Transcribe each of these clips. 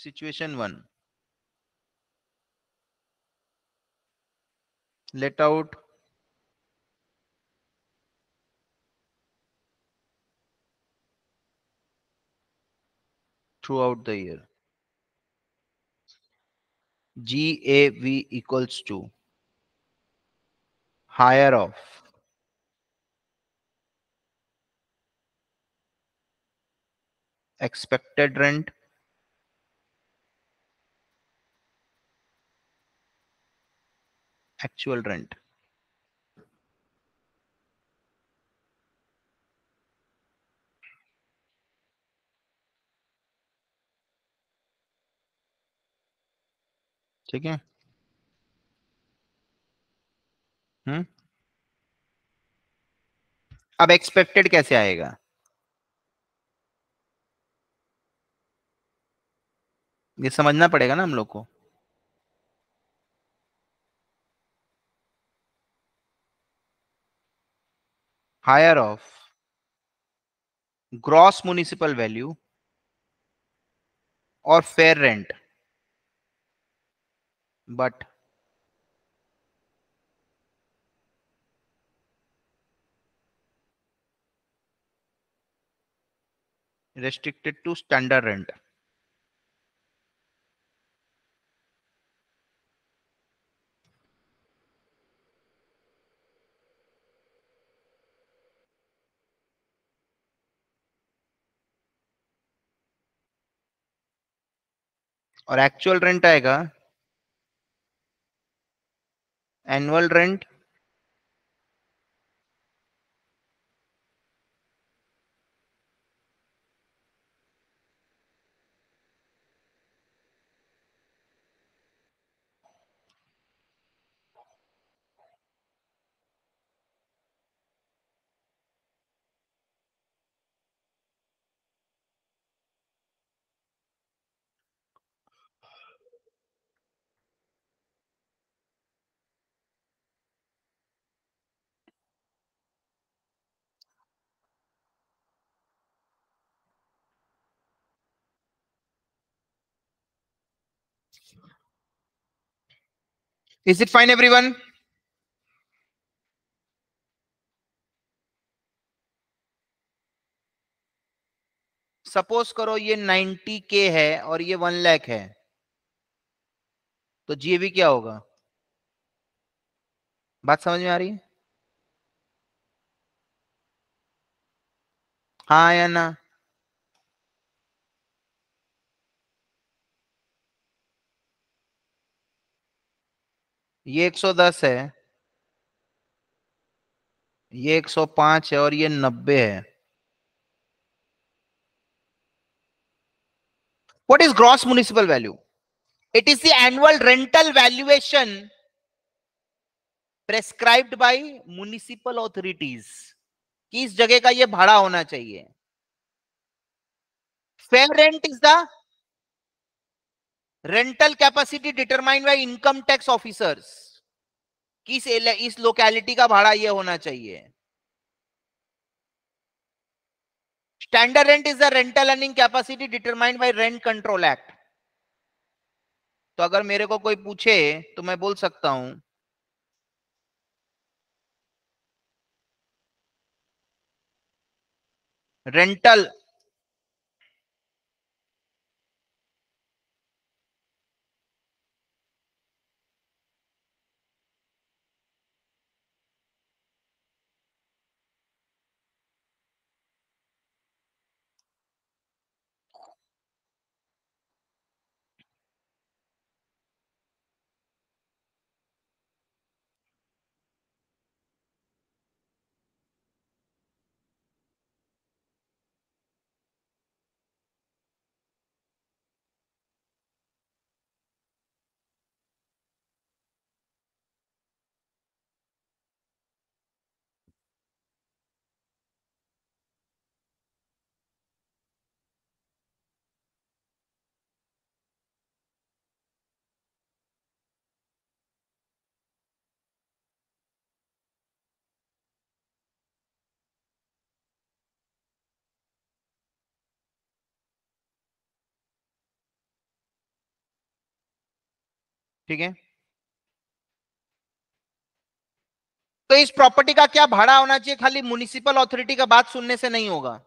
Situation 1. Let out throughout the year. GAV equals to higher of expected rent actual rent. ठीक है. अब expected कैसे आएगा? ये समझना पड़ेगा ना हम लोग को. Higher of gross municipal value और fair rent, but restricted to standard rent. और एक्चुअल रेंट आएगा annual rent is it fine everyone? Suppose करो ये 90K है और ये 1 लाख है, तो जीएवी क्या होगा? बात समझ में आ रही है? हाँ या ना? ये 110 है, ये 105 है और ये 90 है. What is gross municipal value? It is the annual rental valuation prescribed by municipal authorities. किस जगह का ये भाड़ा होना चाहिए. Fair rent is the rental capacity determined by income tax officers. किस इस लोकेलिटी का भाड़ा ये होना चाहिए. Standard rent is the rental earning capacity determined by rent control act. तो अगर मेरे को कोई पूछे तो मैं बोल सकता हूं रेंटल ठीक है। तो इस प्रॉपर्टी का क्या भाड़ा होना चाहिए? खाली म्युनिसिपल अथॉरिटी का बात सुनने से नहीं होगा,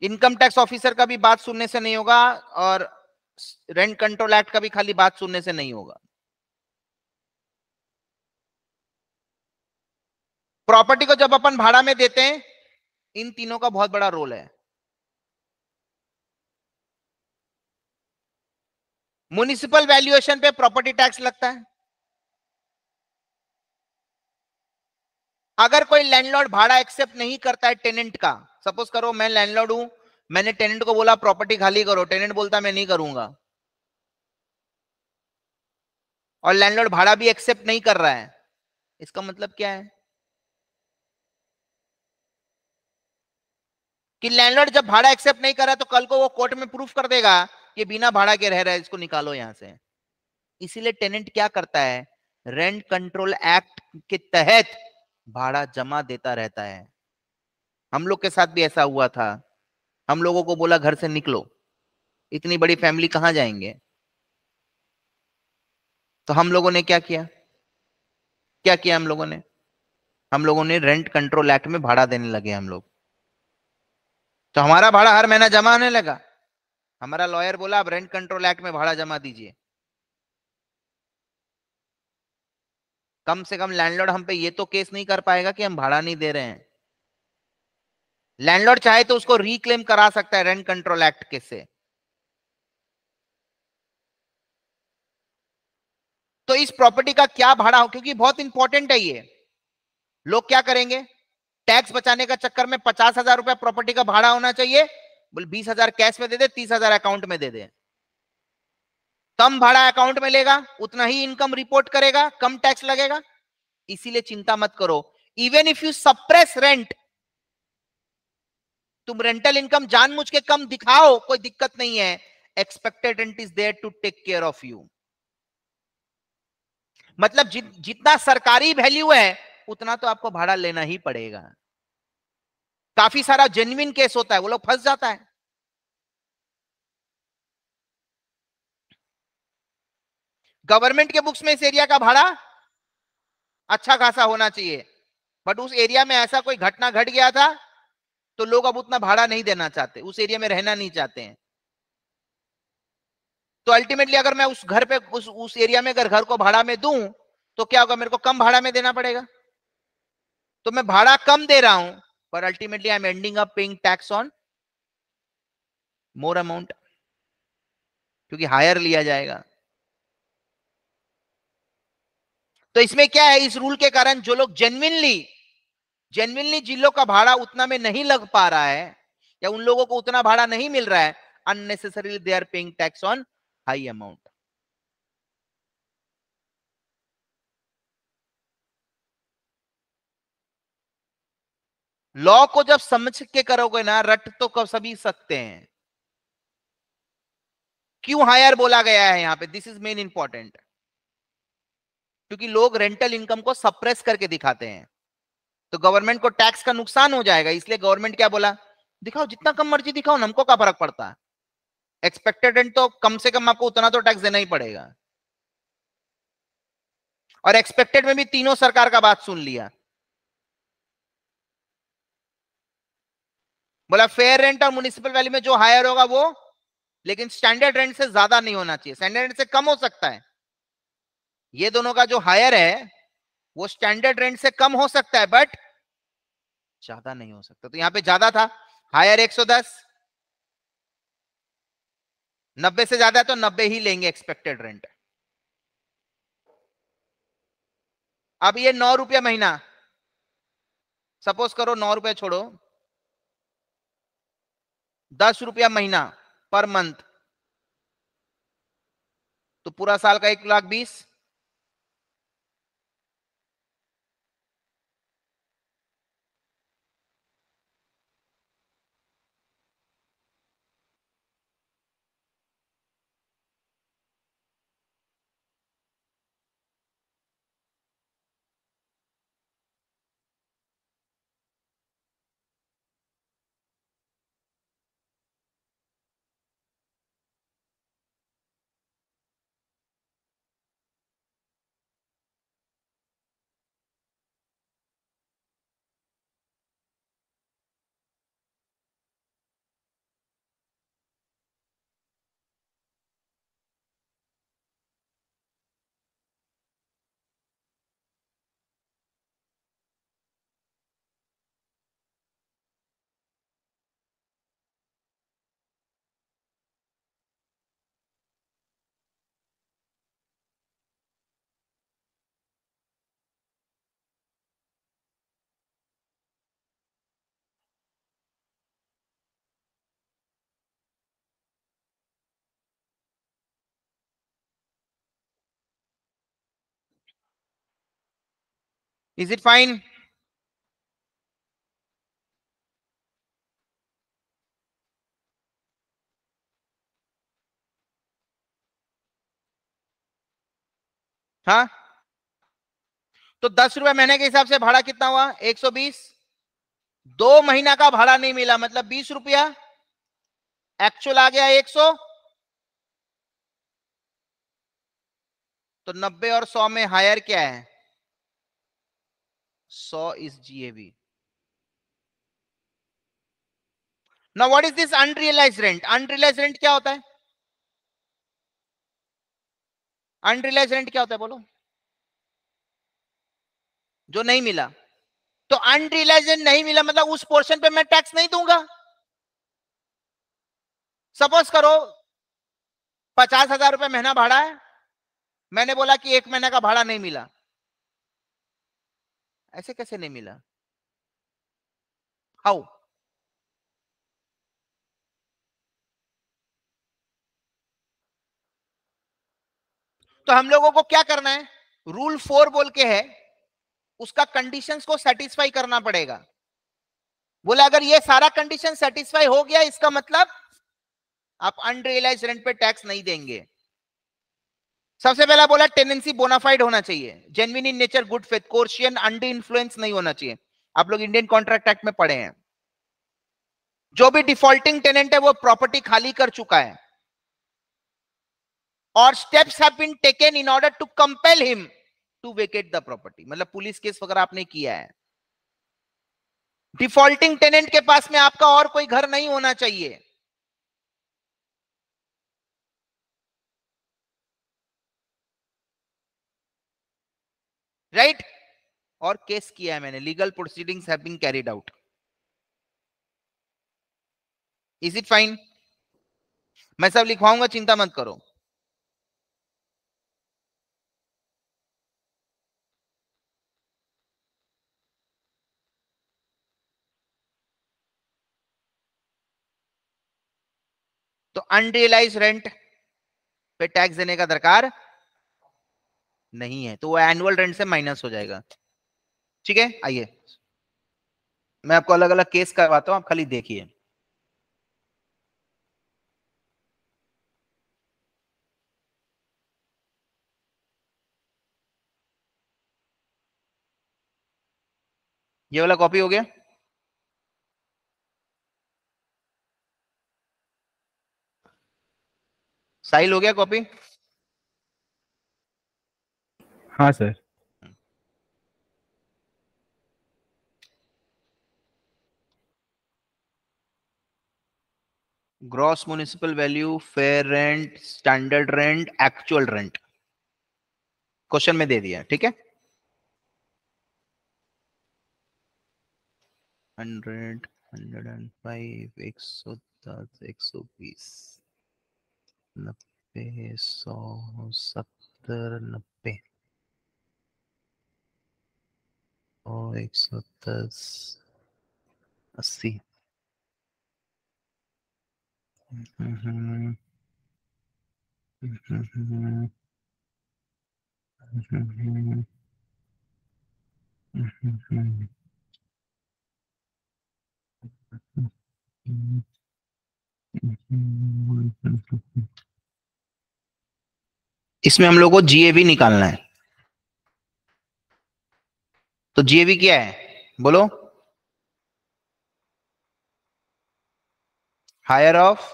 इनकम टैक्स ऑफिसर का भी बात सुनने से नहीं होगा, और रेंट कंट्रोल एक्ट का भी खाली बात सुनने से नहीं होगा। प्रॉपर्टी को जब अपन भाड़ा में देते हैं, इन तीनों का बहुत बड़ा रोल है। म्युनिसिपल वैल्यूएशन पे प्रॉपर्टी टैक्स लगता है। अगर कोई लैंडलॉर्ड भाड़ा एक्सेप्ट नहीं करता है टेनेंट का, सपोज करो मैं लैंडलॉर्ड हूं, मैंने टेनेंट को बोला प्रॉपर्टी खाली करो, टेनेंट बोलता मैं नहीं करूंगा, और लैंडलॉर्ड भाड़ा भी एक्सेप्ट नहीं कर रहा है, इसका मतलब क्या है? कि लैंडलॉर्ड जब भाड़ा एक्सेप्ट नहीं कर रहा तो कल को वो कोर्ट में प्रूफ कर देगा कि बिना भाड़ा के रह रहा है, इसको निकालो यहां से। इसीलिए टेनेंट क्या करता है, रेंट कंट्रोल एक्ट के तहत भाड़ा जमा देता रहता है। हम लोग के साथ भी ऐसा हुआ था, हम लोगों को बोला घर से निकलो, इतनी बड़ी फैमिली कहां जाएंगे, तो हम लोगों ने क्या किया, क्या किया हम लोगों ने रेंट कंट्रोल एक्ट में भाड़ा देने लगे हम लोग। तो हमारा भाड़ा हर महीना जमा होने लगा। हमारा लॉयर बोला अब रेंट कंट्रोल एक्ट में भाड़ा जमा दीजिए। कम से कम लैंडलॉर्ड हम पे ये तो केस नहीं कर पाएगा कि हम भाड़ा नहीं दे रहे हैं। लैंडलॉर्ड चाहे तो उसको रिक्लेम करा सकता है रेंट कंट्रोल एक्ट के से। तो इस प्रॉपर्टी का क्या भाड़ा हो, क्योंकि बहुत इंपॉर्टेंट है ये। लोग क्या करेंगे, टैक्स बचाने का चक्कर में 50,000 रुपया प्रॉपर्टी का भाड़ा होना चाहिए, बोले 20,000 कैश में दे दे, 30,000 अकाउंट में दे दे। कम भाड़ा अकाउंट में लेगा, उतना ही इनकम रिपोर्ट करेगा, कम टैक्स लगेगा। इसीलिए चिंता मत करो, even if you suppress rent, तुम रेंटल इनकम जानबूझ के कम दिखाओ, कोई दिक्कत नहीं है। Expected rent is there to take care of you. मतलब जितना सरकारी वैल्यू है उतना तो आपको भाड़ा लेना ही पड़ेगा। काफी सारा जेन्युइन केस होता है, वो लोग फंस जाता है। गवर्नमेंट के बुक्स में इस एरिया का भाड़ा अच्छा खासा होना चाहिए, बट उस एरिया में ऐसा कोई घटना घट गया था तो लोग अब उतना भाड़ा नहीं देना चाहते, उस एरिया में रहना नहीं चाहते हैं। तो अल्टीमेटली अगर मैं उस घर पे उस एरिया में अगर घर को भाड़ा में दूं तो क्या होगा, मेरे को कम भाड़ा में देना पड़ेगा। तो मैं भाड़ा कम दे रहा हूं, पर ultimately I am ending up paying tax on more amount, क्योंकि हायर लिया जाएगा। तो इसमें क्या है, इस रूल के कारण जो लोग जेन्युइनली जेन्युइनली जिन लोग का भाड़ा उतना में नहीं लग पा रहा है, या उन लोगों को उतना भाड़ा नहीं मिल रहा है, unnecessarily they are paying tax on high amount. Law को जब समझ के करोगे ना, रट तो कब सभी सकते हैं। क्यों हायर बोला गया है यहां पे, दिस इज मेन इंपॉर्टेंट। क्योंकि लोग रेंटल इनकम को सप्रेस करके दिखाते हैं, तो गवर्नमेंट को टैक्स का नुकसान हो जाएगा। इसलिए गवर्नमेंट क्या बोला, दिखाओ जितना कम मर्जी दिखाओ, हमको क्या फर्क पड़ता है। एक्सपेक्टेड रेंट तो कम से कम आपको उतना तो टैक्स देना ही पड़ेगा। और एक्सपेक्टेड में भी तीनों सरकार का बात सुन लिया, बोला फेयर रेंट और म्युनिसिपल वैल्यू में जो हायर होगा वो, लेकिन स्टैंडर्ड रेंट से ज्यादा नहीं होना चाहिए, स्टैंडर्ड रेंट से कम हो सकता है। ये दोनों का जो हायर है वो स्टैंडर्ड रेंट से कम हो सकता है, बट ज्यादा नहीं हो सकता। तो यहां पे ज्यादा था, हायर 110, 90 से ज्यादा है तो 90 ही लेंगे एक्सपेक्टेड रेंट। अब ये 9 रुपया महीना, सपोज करो 9 रुपया छोड़ो, 10 रुपया महीना पर मंथ, तो पूरा साल का 1,20,000। Is it fine? हाँ, तो 10 रुपए महीने के हिसाब से भाड़ा कितना हुआ? 120। 2 महीना का भाड़ा नहीं मिला, मतलब 20 रुपया। एक्चुअल आ गया 100। तो 90 और 100 में हायर क्या है? 100 is GAV। Now what is this unrealised rent? Unrealised rent क्या होता है? अनरियलाइज्ड रेंट क्या होता है बोलो? जो नहीं मिला। तो अनरियलाइज्ड नहीं मिला मतलब उस पोर्शन पे मैं टैक्स नहीं दूंगा। सपोज करो 50,000 रुपए महीना भाड़ा है, मैंने बोला कि 1 महीने का भाड़ा नहीं मिला। ऐसे कैसे नहीं मिला? हाउ? तो हम लोगों को क्या करना है? रूल 4 बोल के है, उसका कंडीशंस को सेटिस्फाई करना पड़ेगा। बोले अगर ये सारा कंडीशन सेटिस्फाई हो गया, इसका मतलब आप अनरियलाइज रेंट पे टैक्स नहीं देंगे। सबसे पहला बोला टेनेंसी बोनाफाइड होना चाहिए, genuine in nature, good faith, coercion, under influence नहीं होना चाहिए। आप लोग इंडियन कॉन्ट्रैक्ट एक्ट में पढ़े हैं। जो भी डिफॉल्टिंग टेनेंट है वो प्रॉपर्टी खाली कर चुका है, और steps have been taken in order to compel him to vacate the property, मतलब पुलिस केस वगैरह आपने किया है। डिफॉल्टिंग टेनेंट के पास में आपका और कोई घर नहीं होना चाहिए। राइट? और केस किया है मैंने, legal proceedings have been carried out. Is it fine? मैं सब लिखवाऊंगा, चिंता मत करो। तो अनरियलाइज रेंट पे टैक्स देने का दरकार नहीं है, तो वो एनुअल रेंट से माइनस हो जाएगा। ठीक है, आइए मैं आपको अलग अलग केस करवाता हूं, आप खाली देखिए। ये वाला कॉपी हो गया? साहिल हो गया कॉपी? हाँ sir. Gross municipal value, fair rent, standard rent, actual rent question में दे दिया, ठीक है। 100, 105, 110, 120, 90, 100, 70, 90 और 110, 80। इसमें हम लोग को GAV निकालना है। तो GAV क्या है बोलो? हायर ऑफ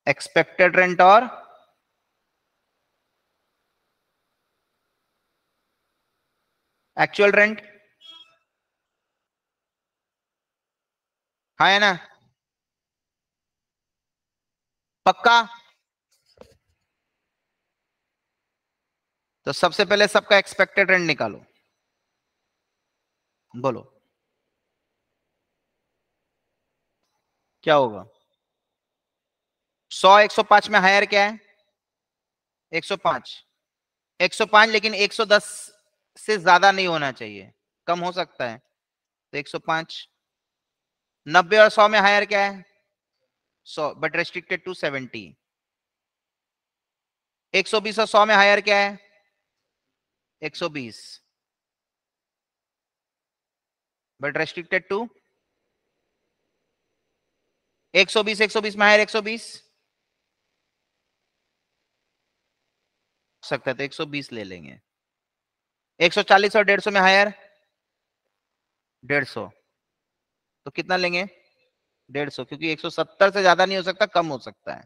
एक्सपेक्टेड रेंट और एक्चुअल रेंट। हाँ है ना? पक्का? तो सबसे पहले सबका एक्सपेक्टेड रेंट निकालो, बोलो क्या होगा? 100, 105 में हायर क्या है? 105। 105, लेकिन 110 से ज्यादा नहीं होना चाहिए, कम हो सकता है, तो 105। 90 और 100 में हायर क्या है? 100, बट रेस्ट्रिक्टेड टू 70। 120 और 100 में हायर क्या है? 120, बट रेस्ट्रिक्टेड टू 120, 120 में हायर 120 सकता है तो 120 ले लेंगे। 140 और 150 में हायर 150, तो कितना लेंगे 150, क्योंकि 170 से ज्यादा नहीं हो सकता, कम हो सकता है।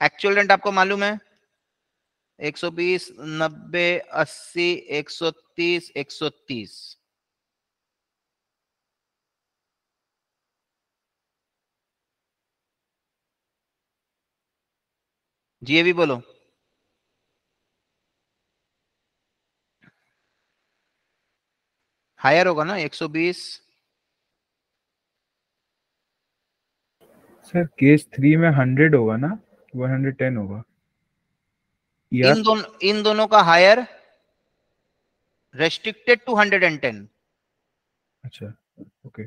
एक्चुअल रेंट आपको मालूम है 120, 90, 80, 130, 130। जी ये भी बोलो। हायर होगा ना 120। सर केस 3 में 100 होगा ना, 110 होगा या? इन दोनों का हायर रेस्ट्रिक्टेड टू 110। अच्छा, ओके।